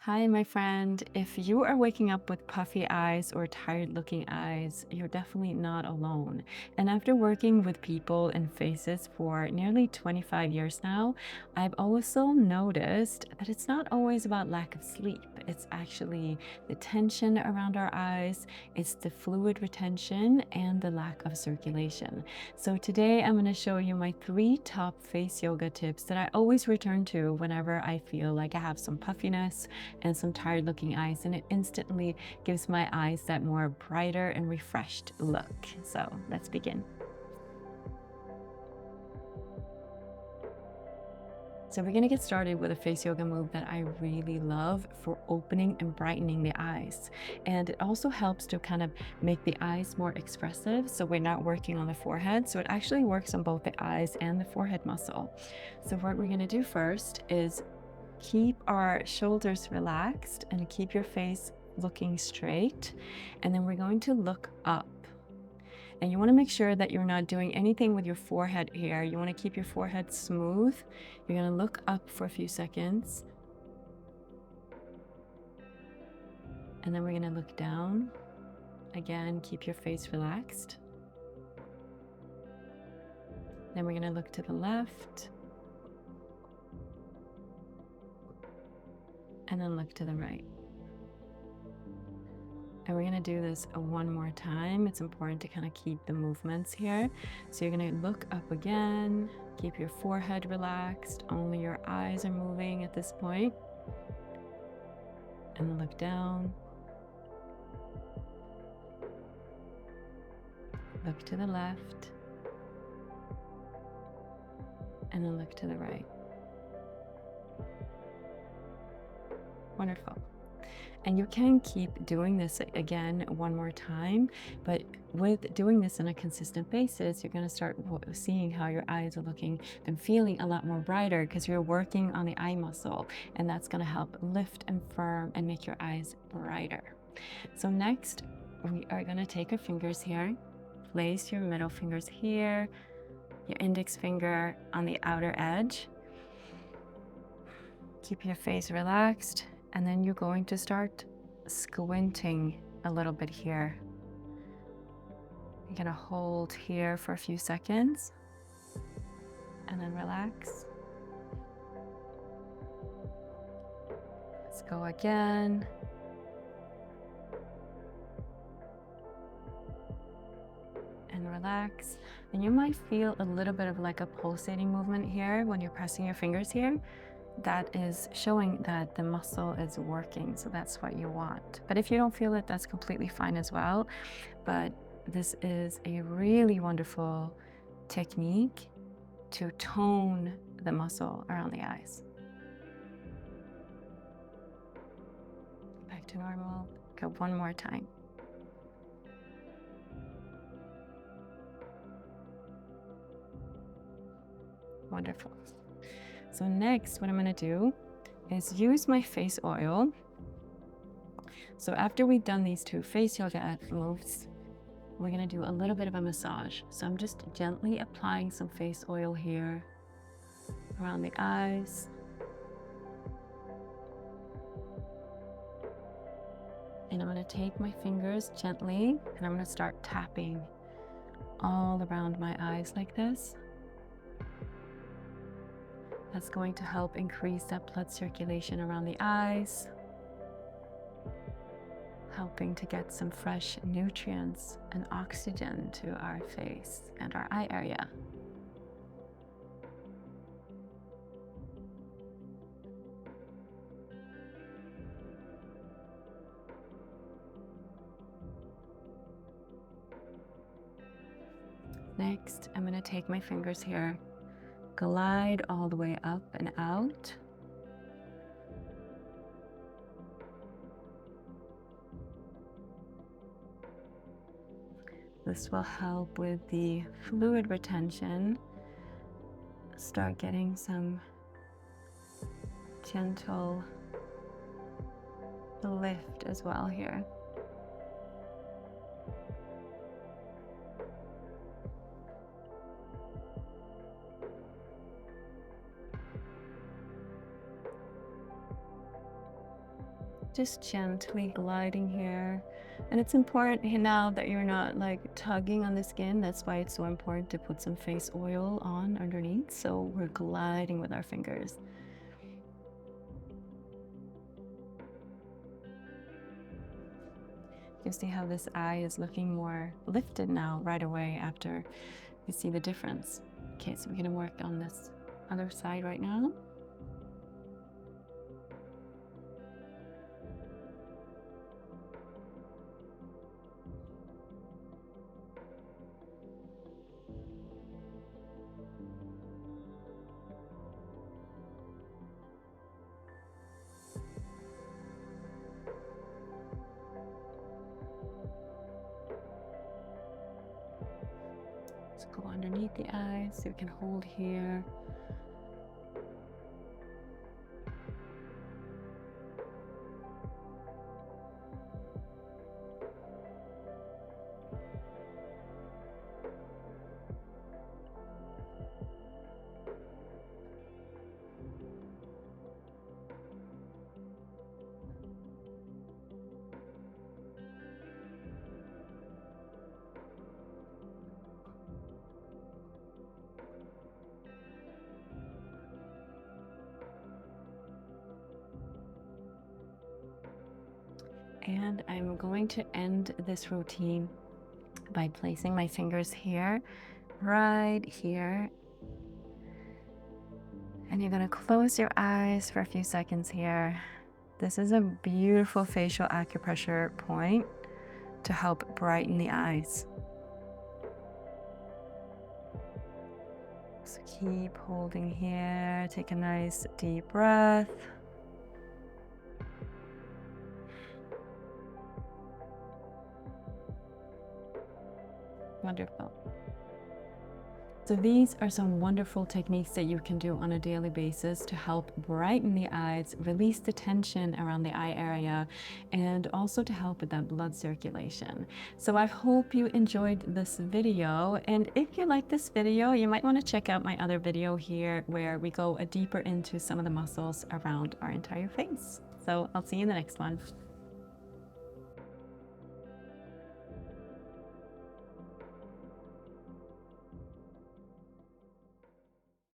Hi, my friend. If you are waking up with puffy eyes or tired looking eyes, you're definitely not alone. And after working with people and faces for nearly 25 years now, I've also noticed that it's not always about lack of sleep. It's actually the tension around our eyes, it's the fluid retention, and the lack of circulation. So today I'm going to show you my 3 top face yoga tips that I always return to whenever I feel like I have some puffiness and some tired looking eyes, and it instantly gives my eyes that more brighter and refreshed look. So let's begin. So we're going to get started with a face yoga move that I really love for opening and brightening the eyes. And it also helps to kind of make the eyes more expressive. So we're not working on the forehead. So it actually works on both the eyes and the forehead muscle. So what we're going to do first is keep our shoulders relaxed and keep your face looking straight. And then we're going to look up. And you want to make sure that you're not doing anything with your forehead here. You want to keep your forehead smooth. You're going to look up for a few seconds. And then we're going to look down. Again, keep your face relaxed. Then we're going to look to the left. And then look to the right. And we're going to do this one more time. It's important to kind of keep the movements here. So you're going to look up again, keep your forehead relaxed, only your eyes are moving at this point. And then look down. Look to the left. And then look to the right. Wonderful. And you can keep doing this again one more time, but with doing this on a consistent basis, you're going to start seeing how your eyes are looking and feeling a lot more brighter because you're working on the eye muscle, and that's going to help lift and firm and make your eyes brighter. So next, we are going to take our fingers here, place your middle fingers here, your index finger on the outer edge. Keep your face relaxed. And then you're going to start squinting a little bit here. You're going to hold here for a few seconds and then relax. Let's go again. And relax. And you might feel a little bit of like a pulsating movement here when you're pressing your fingers here. That is showing that the muscle is working, so that's what you want. But if you don't feel it, that's completely fine as well. But this is a really wonderful technique to tone the muscle around the eyes. Back to normal. Go one more time. Wonderful. So next, what I'm going to do is use my face oil. So after we've done these 2 face yoga moves, we're going to do a little bit of a massage. So I'm just gently applying some face oil here around the eyes. And I'm going to take my fingers gently and I'm going to start tapping all around my eyes like this. That's going to help increase that blood circulation around the eyes, helping to get some fresh nutrients and oxygen to our face and our eye area. Next, I'm going to take my fingers here, glide all the way up and out. This will help with the fluid retention. Start getting some gentle lift as well here. Just gently gliding here. And it's important now that you're not like tugging on the skin. That's why it's so important to put some face oil on underneath. So we're gliding with our fingers. You see how this eye is looking more lifted now right away after you see the difference. Okay, so we're gonna work on this other side right now. So go underneath the eyes so we can hold here. And I'm going to end this routine by placing my fingers here, right here. And you're going to close your eyes for a few seconds here. This is a beautiful facial acupressure point to help brighten the eyes. So keep holding here. Take a nice deep breath. Wonderful. So these are some wonderful techniques that you can do on a daily basis to help brighten the eyes, release the tension around the eye area, and also to help with that blood circulation. So I hope you enjoyed this video. And if you like this video, you might want to check out my other video here where we go deeper into some of the muscles around our entire face. So I'll see you in the next one.